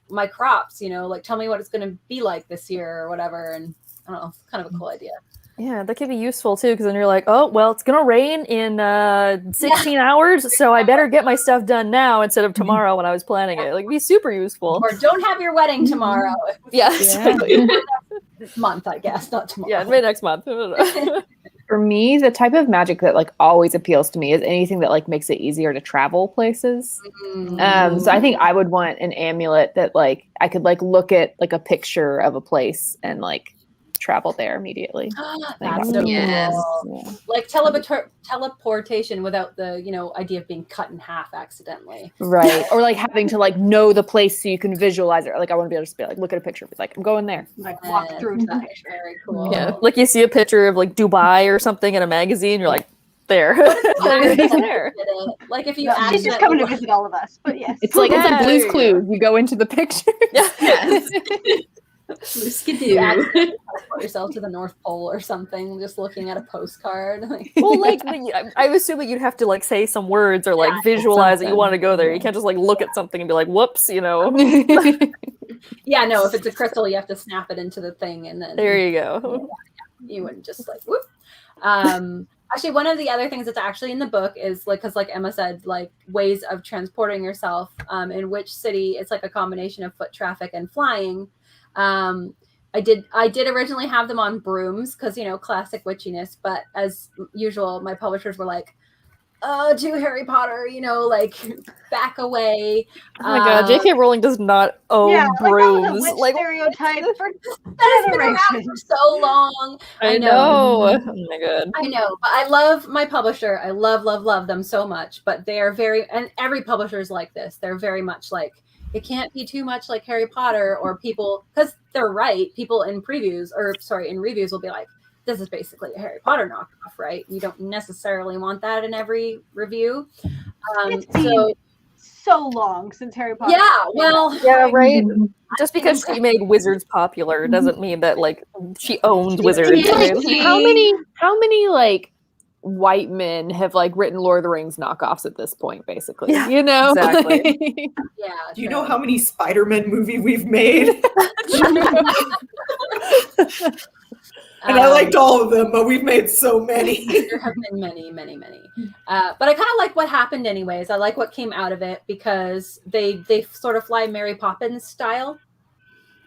my crops, like tell me what it's going to be like this year or whatever. And I don't know, it's kind of a cool idea. Yeah, that could be useful too, because then you're like, oh, well, it's going to rain in 16 hours, so I better get my stuff done now instead of tomorrow when I was planning it. Like, it'd be super useful. Or don't have your wedding tomorrow. Yeah, exactly. This month, I guess, not tomorrow. Yeah, maybe next month. For me, the type of magic that like always appeals to me is anything that like makes it easier to travel places. So I think I would want an amulet that like I could like look at like a picture of a place and like travel there immediately. That's so cool. Yeah. Like teleportation without the idea of being cut in half accidentally. Right. Or like having to like know the place so you can visualize it. Like I want to be able to just be like look at a picture. It's like I'm going there. Like walk through to that. Very cool. Yeah. Like you see a picture of like Dubai or something in a magazine, you're like, there. There. Like if you she's just coming to visit all of us. But yes. It's like Blue's Clues. You go into the picture. Yes. Skidoo. Teleport yourself to the North Pole or something, just looking at a postcard. Well, like I'm assuming you'd have to like say some words or like visualize that you want to go there. You can't just like look at something and be like, "Whoops," Yeah, no. If it's a crystal, you have to snap it into the thing, and then there you go. You wouldn't just like whoop. Actually, one of the other things that's actually in the book is like, because like Emma said, like ways of transporting yourself. In which city it's like a combination of foot traffic and flying. I did originally have them on brooms because classic witchiness, but as usual my publishers were like, oh, to Harry Potter, like back away. Oh my god, J.K. Rowling does not own brooms. Like stereotype for that has been around for so long. I know. Oh my god. I know, but I love my publisher. I love them so much, but they are and every publisher is like this. They're very much like, it can't be too much like Harry Potter, or people, because they're right. People in reviews will be like, this is basically a Harry Potter knockoff, right? You don't necessarily want that in every review. It's been so long since Harry Potter. Yeah, well, yeah, right. Just because she made wizards popular doesn't mean that like she owns wizards. How many like white men have like written Lord of the Rings knockoffs at this point, basically. Yeah, You know? exactly. Yeah. Do you know how many Spider-Man movie we've made? And I liked all of them, but we've made so many. There have been many, many, many. But I kind of like what happened anyways. I like what came out of it because they sort of fly Mary Poppins style,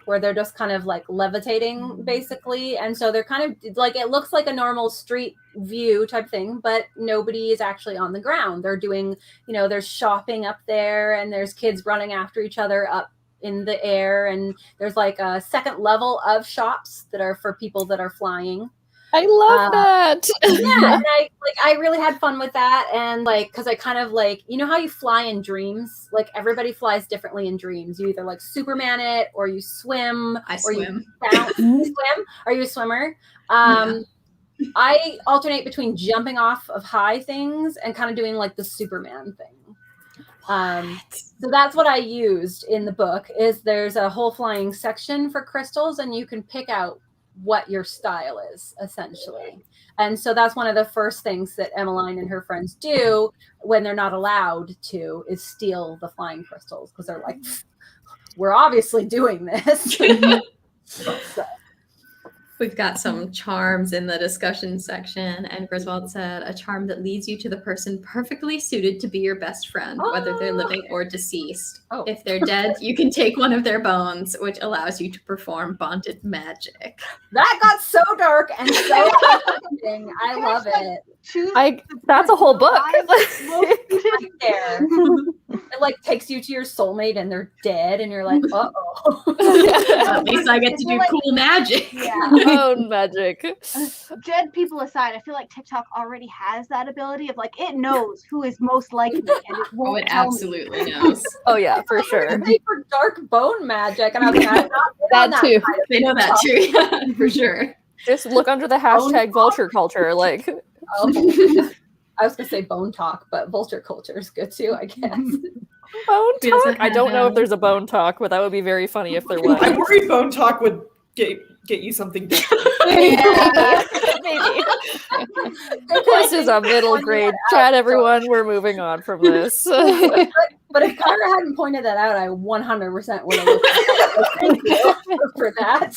where they're just kind of like levitating basically. And so they're kind of like, it looks like a normal street view type thing, but nobody is actually on the ground. They're doing, there's shopping up there and there's kids running after each other up in the air, and there's like a second level of shops that are for people that are flying. I love that. Yeah, and I really had fun with that, and like because I kind of like, how you fly in dreams, like everybody flies differently in dreams. You either like Superman it, or you swim, or you bounce. You swim. Are you a swimmer? I alternate between jumping off of high things and kind of doing like the Superman thing. So that's what I used in the book. Is there's a whole flying section for crystals, and you can pick out what your style is essentially. And so that's one of the first things that Emmeline and her friends do when they're not allowed to, is steal the flying crystals, because they're like, we're obviously doing this. So. We've got some charms in the discussion section, and Griswold said, a charm that leads you to the person perfectly suited to be your best friend, whether they're living or deceased. If they're dead, you can take one of their bones, which allows you to perform bonded magic. That got so dark and so interesting. I love it. That's a whole book. Right there. It like takes you to your soulmate and they're dead, and you're like, uh-oh. At least I get to do cool magic. Yeah. Bone magic. Dead people aside, I feel like TikTok already has that ability of like, it knows who is most like me, and it won't it tell absolutely knows. Oh yeah, for sure. For dark bone magic, and I was like, I'm not That too. They know that too, yeah, for sure. Just look under the hashtag vulture culture, like. I was gonna say bone talk, but vulture culture is good too, I guess. Bone talk? I don't know if there's a bone talk, but that would be very funny if there was. I'm worried bone talk would get you something different. Maybe. This is a middle grade chat, everyone. We're moving on from this. But if Kyra hadn't pointed that out, I 100% would have looked at it. Thank you for that.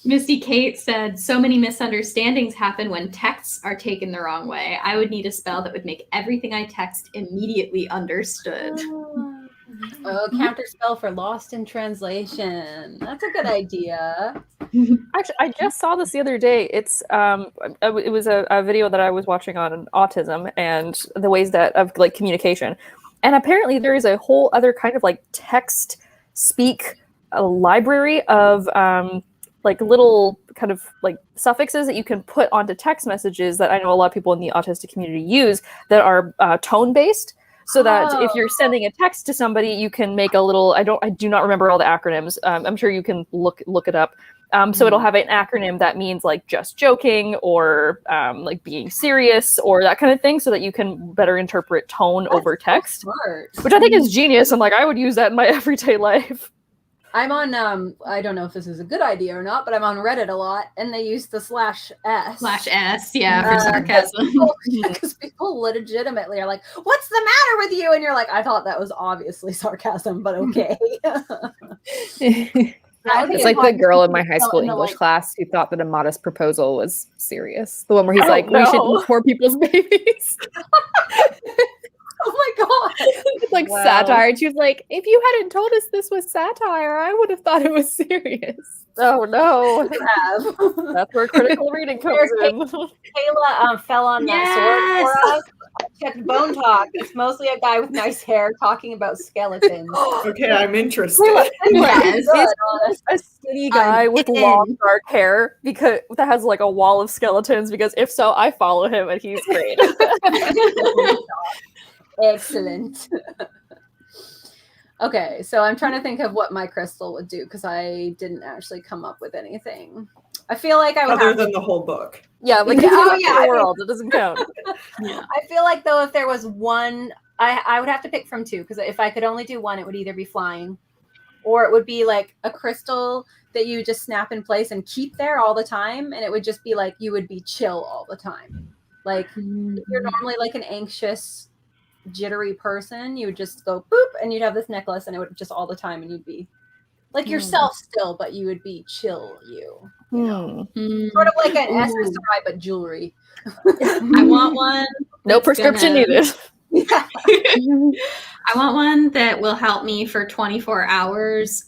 Misty Kate said, so many misunderstandings happen when texts are taken the wrong way. I would need a spell that would make everything I text immediately understood. Oh, counter spell for lost in translation. That's a good idea. Actually, I just saw this the other day. It was a video that I was watching on autism and the ways that of like communication. And apparently there is a whole other kind of like text speak library of like little kind of like suffixes that you can put onto text messages that I know a lot of people in the autistic community use that are tone based. So that if you're sending a text to somebody, you can make a little, I do not remember all the acronyms. I'm sure you can look it up. So it'll have an acronym that means like just joking or like being serious or that kind of thing, so that you can better interpret tone over text, which I think is genius. And like, I would use that in my everyday life. I'm on, I don't know if this is a good idea or not, but I'm on Reddit a lot, and they use the /s. /s, yeah, for sarcasm. Because people legitimately are like, what's the matter with you? And you're like, I thought that was obviously sarcasm, but okay. It's like the girl in my high school English class who thought that a modest proposal was serious. The one where he's like, we should eat poor people's babies. Oh my god! It's like satire. And she was like, if you hadn't told us this was satire, I would have thought it was serious. Oh no. That's where critical reading comes in. Kayla fell on that sword for us. Check Bone Talk. It's mostly a guy with nice hair talking about skeletons. Okay, I'm interested. It's a skinny guy with long dark hair because that has like a wall of skeletons, because if so, I follow him and he's great. Excellent. Okay, so I'm trying to think of what my crystal would do, because I didn't actually come up with anything. I feel like I would other than the whole book. Yeah, like the world. It doesn't count. I feel like though, if there was one, I would have to pick from two, because if I could only do one, it would either be flying, or it would be like a crystal that you just snap in place and keep there all the time. And it would just be like, you would be chill all the time. Like if you're normally like an anxious, jittery person, you would just go boop and you'd have this necklace and it would just all the time and you'd be like yourself still, but you would be chill you know? Sort of like an SSRI but jewelry. I want one. No prescription needed. I want one that will help me for 24 hours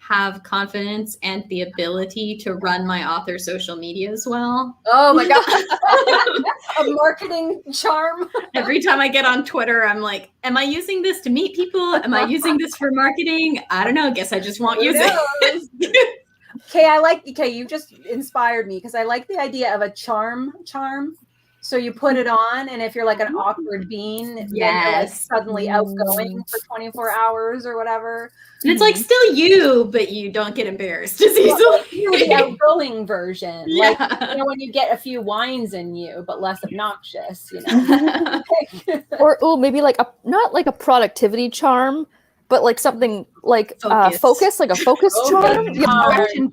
have confidence and the ability to run my author social media as well. Oh my God. A marketing charm. Every time I get on Twitter, I'm like, am I using this to meet people? Am I using this for marketing? I don't know. Guess I just won't use it. Okay, you just inspired me because I like the idea of a charm. So you put it on, and if you're like an awkward bean, then you're like suddenly outgoing for 24 hours or whatever. And it's like still you, but you don't get embarrassed as easily. You're the outgoing version. Yeah. Like, when you get a few wines in you, but less obnoxious, Or maybe like not like a productivity charm, but like something like focus, like a focus charm.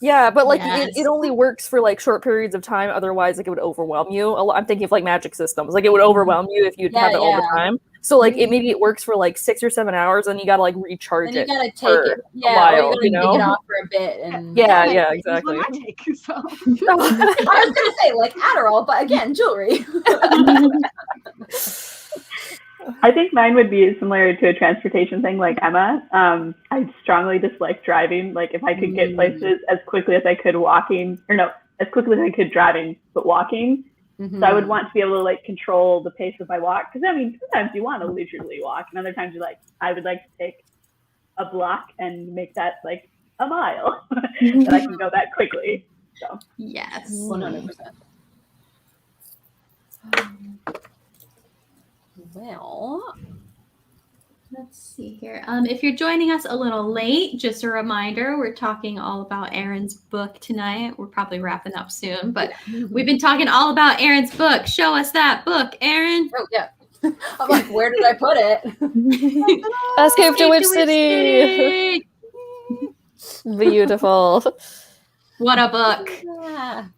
Yeah, but like it only works for like short periods of time. Otherwise, like it would overwhelm you. I'm thinking of like magic systems. Like it would overwhelm you if you'd have it all the time. So like maybe it works for like 6 or 7 hours, and you gotta like recharge it. You gotta take for it, a while, or you gotta take it off for a bit. And yeah, exactly. I was gonna say like Adderall, but again, jewelry. I think mine would be similar to a transportation thing like Emma. I strongly dislike driving. Like if I could get places as quickly as I could walking, as quickly as I could driving, but walking. So I would want to be able to like control the pace of my walk. Because I mean, sometimes you want to leisurely walk, and other times I would like to take a block and make that like a mile that I can go that quickly. So yes, 100%. Well, let's see here. If you're joining us a little late, just a reminder, we're talking all about Erin's book tonight. We're probably wrapping up soon, but we've been talking all about Erin's book. Show us that book, Erin. Oh, yeah. I'm like, where did I put it? Escape to Witch City. Beautiful. What a book. Yeah.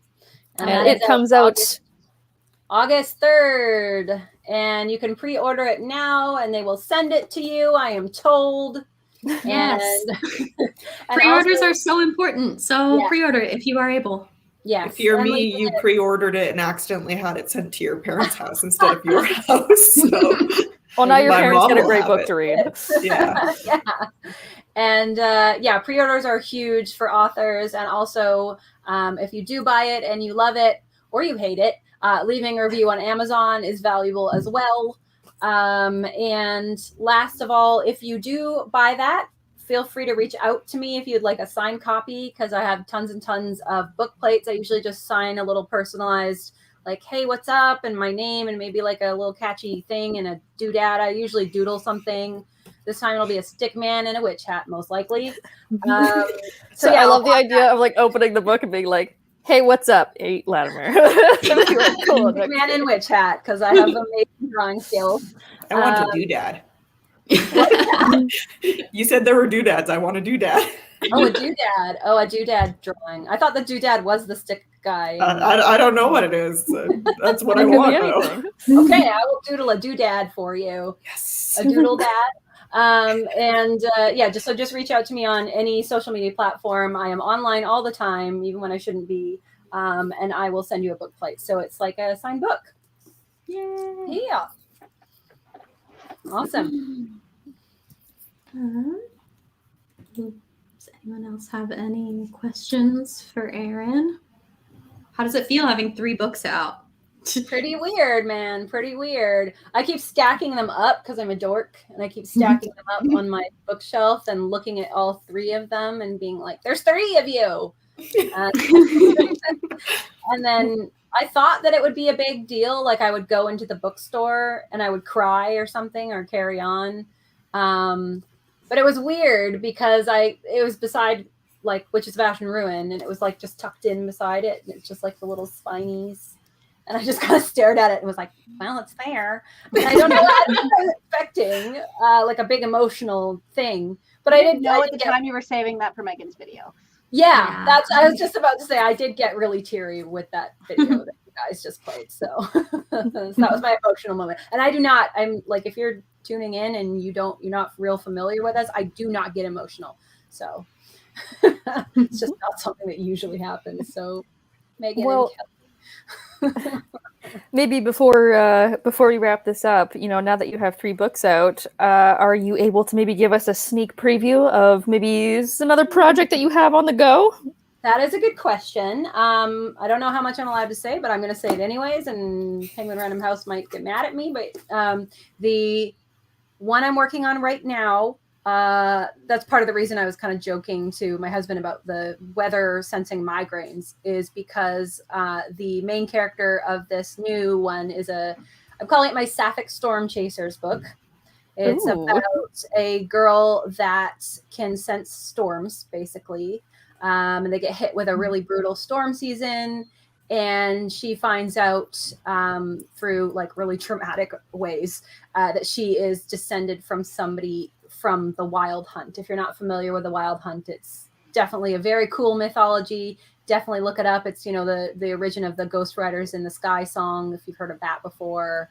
And it comes out August 3rd. And you can pre-order it now, and they will send it to you, I am told. Yes. And pre-orders are so important. So pre-order it if you are able. Yeah. If you're me, you pre-ordered it and accidentally had it sent to your parents' house instead of your house. So well, now your parents get a great book to read. Yeah. And pre-orders are huge for authors. And also, if you do buy it and you love it or you hate it, leaving a review on Amazon is valuable as well. And last of all, if you do buy that, feel free to reach out to me if you'd like a signed copy, because I have tons and tons of book plates. I usually just sign a little personalized, like, hey, what's up? And my name, and maybe like a little catchy thing and a doodad. I usually doodle something. This time it'll be a stick man and a witch hat, most likely. So I love the idea of like opening the book and being like, hey, what's up, Latimer? Cool. Man in witch hat, because I have amazing drawing skills. I want a doodad. You said there were doodads. I want a doodad. Oh, a doodad. Oh, a doodad drawing. I thought the doodad was the stick guy. I don't know what it is. That's what I want. Okay, I will doodle a doodad for you. Yes. A doodle dad. Just reach out to me on any social media platform. I am online all the time, even when I shouldn't be. And I will send you a book plate. So it's like a signed book. Yay. Yeah. Awesome. Does anyone else have any questions for Erin? How does it feel having 3 books out? Pretty weird, man. Pretty weird. I keep stacking them up because I'm a dork, and I keep stacking them up on my bookshelf and looking at all 3 of them and being like, there's 3 of you. And then I thought that it would be a big deal. Like I would go into the bookstore and I would cry or something or carry on. But it was weird because it was beside like Witches of Ash and Ruin, and it was like just tucked in beside it. And it's just like the little spinies. And I just kind of stared at it and was like, well, it's there. And I don't know what I was expecting, like a big emotional thing. But I didn't know at the time you were saving that for Megan's video. Yeah, I was just about to say, I did get really teary with that video that you guys just played. So, so that was my emotional moment. And I'm like, if you're tuning in and you're not real familiar with us, I do not get emotional. So it's just not something that usually happens. So Megan and Kelly. Maybe before we wrap this up, now that you have 3 books out, are you able to maybe give us a sneak preview of maybe another project that you have on the go? That is a good question. I don't know how much I'm allowed to say, but I'm going to say it anyways, and Penguin Random House might get mad at me, but the one I'm working on right now, that's part of the reason I was kind of joking to my husband about the weather sensing migraines, is because the main character of this new one is I'm calling it my Sapphic Storm Chasers book. It's about a girl that can sense storms, basically. And they get hit with a really brutal storm season. And she finds out through like really traumatic ways that she is descended from somebody from the Wild Hunt. If you're not familiar with the Wild Hunt, it's definitely a very cool mythology. Definitely look it up. It's, the origin of the Ghost Riders in the Sky song, if you've heard of that before.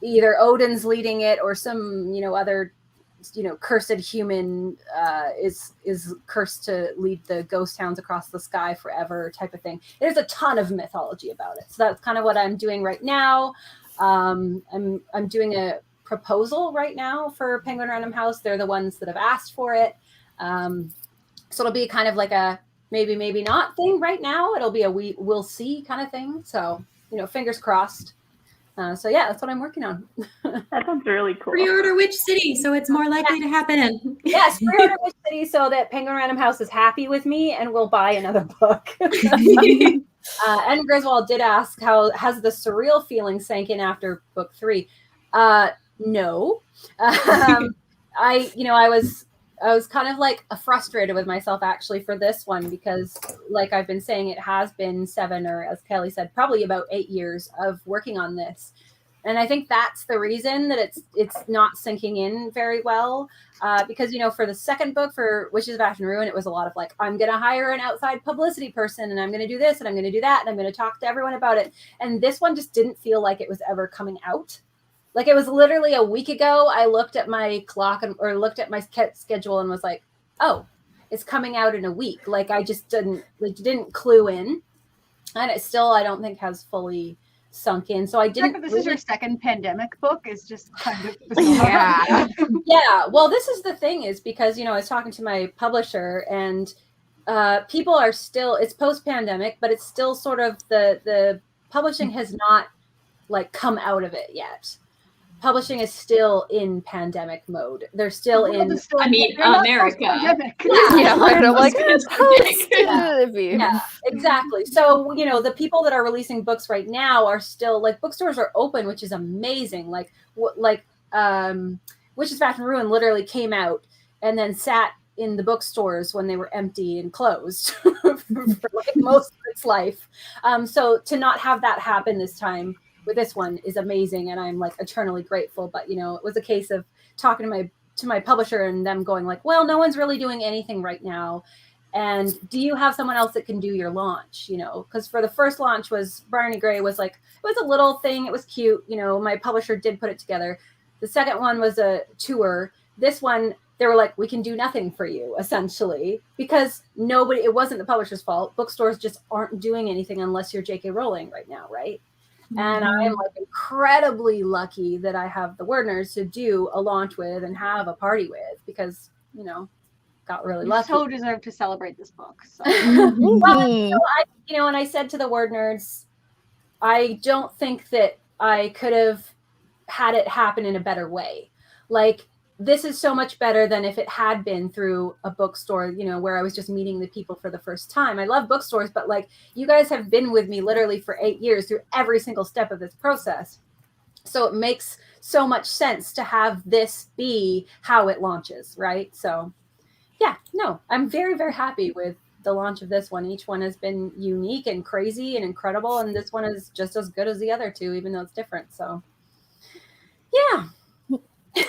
Either Odin's leading it or some, other, cursed human is cursed to lead the ghost hounds across the sky forever type of thing. There's a ton of mythology about it. So that's kind of what I'm doing right now. I'm doing a proposal right now for Penguin Random House. They're the ones that have asked for it. So it'll be kind of like a maybe not thing right now. It'll be a we'll see kind of thing. So, fingers crossed. So yeah, that's what I'm working on. That sounds really cool. Pre-order Witch City, so it's more likely to happen. Yes, pre-order Witch City so that Penguin Random House is happy with me and will buy another book. And Griswold did ask, how has the surreal feeling sank in after book 3? No. I was kind of like frustrated with myself actually for this one, because like I've been saying, it has been 7, or as Kelly said, probably about 8 years of working on this. And I think that's the reason that it's not sinking in very well. Because, for the second book, for Witches of Ash and Ruin, it was a lot of like, I'm going to hire an outside publicity person, and I'm going to do this, and I'm going to do that, and I'm going to talk to everyone about it. And this one just didn't feel like it was ever coming out. Like, it was literally a week ago, I looked at my clock or looked at my schedule and was like, oh, it's coming out in a week. Like, I just didn't clue in. And it still, I don't think, has fully sunk in. So I didn't. This is your second pandemic book is just kind of bizarre. Yeah. Well, this is the thing, is because, I was talking to my publisher, and people are still, it's post-pandemic, but it's still sort of the publishing has not like come out of it yet. Publishing is still in pandemic mode. They're still in. America. Yeah, right. I'm like, yeah, exactly. So the people that are releasing books right now are still like, bookstores are open, which is amazing. Like Witches of Ash and Ruin literally came out and then sat in the bookstores when they were empty and closed for like most of its life. So to not have that happen this time with this one is amazing, and I'm like eternally grateful. But it was a case of talking to my publisher and them going like, well, no one's really doing anything right now, and do you have someone else that can do your launch? Because for the first launch was Barney Gray, was like, it was a little thing, it was cute, my publisher did put it together. The second one was a tour. This one, they were like, we can do nothing for you, essentially, because it wasn't the publisher's fault. Bookstores just aren't doing anything unless you're J.K. Rowling right now, right? And I'm like incredibly lucky that I have the WordNerds to do a launch with and have a party with, because, got really lucky. So deserve to celebrate this book. So. Well, and I said to the WordNerds, I don't think that I could have had it happen in a better way. Like, this is so much better than if it had been through a bookstore, where I was just meeting the people for the first time. I love bookstores, but like, you guys have been with me literally for 8 years through every single step of this process. So it makes so much sense to have this be how it launches, right? So yeah, no, I'm very, very happy with the launch of this one. Each one has been unique and crazy and incredible, and this one is just as good as the other two, even though it's different. So yeah.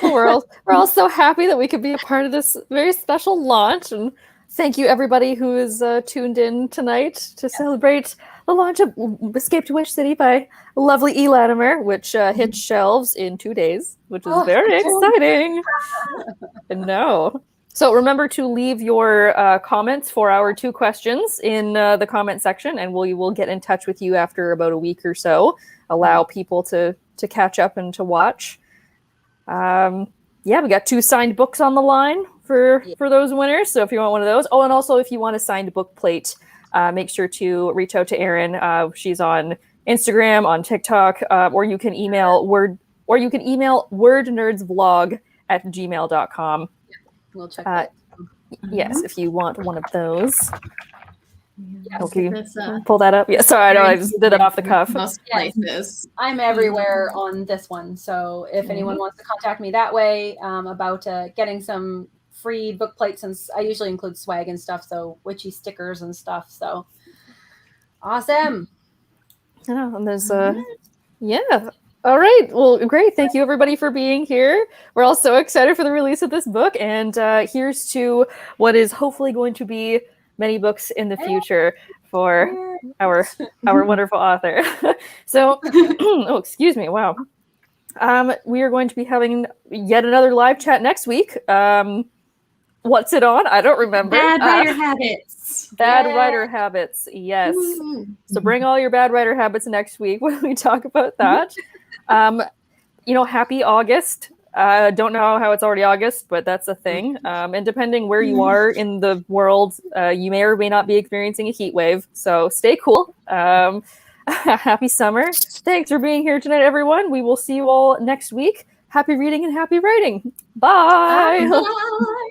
We're all so happy that we could be a part of this very special launch, and thank you everybody who is tuned in tonight to celebrate the launch of Escape to Witch City by lovely E. Latimer, which hits shelves in 2 days, which is very exciting. No. So remember to leave your comments for our 2 questions in the comment section, and we will get in touch with you after about a week or so. Allow people to catch up and to watch. We got 2 signed books on the line for those winners. So if you want one of those, and also if you want a signed book plate, make sure to reach out to Erin. She's on Instagram, on TikTok, or you can email wordnerdsvlog@gmail.com. We'll check that. Yes, if you want one of those. Yes, Okay, pull that up. Yeah, sorry, I know I just did it off the cuff. Most places. I'm everywhere on this one, so if anyone wants to contact me that way about getting some free book plates, since I usually include swag and stuff, so witchy stickers and stuff. So awesome. And there's all right. Well, great. Thank you everybody for being here. We're all so excited for the release of this book, and here's to what is hopefully going to be many books in the future for our wonderful author. So, excuse me. Wow. We are going to be having yet another live chat next week. What's it on? I don't remember. Bad writer habits. Bad writer habits. Yes. So bring all your bad writer habits next week when we talk about that. Happy August. Don't know how it's already August, but that's a thing. And depending where you are in the world, you may or may not be experiencing a heat wave. So stay cool. Happy summer. Thanks for being here tonight, everyone. We will see you all next week. Happy reading and happy writing. Bye. Bye.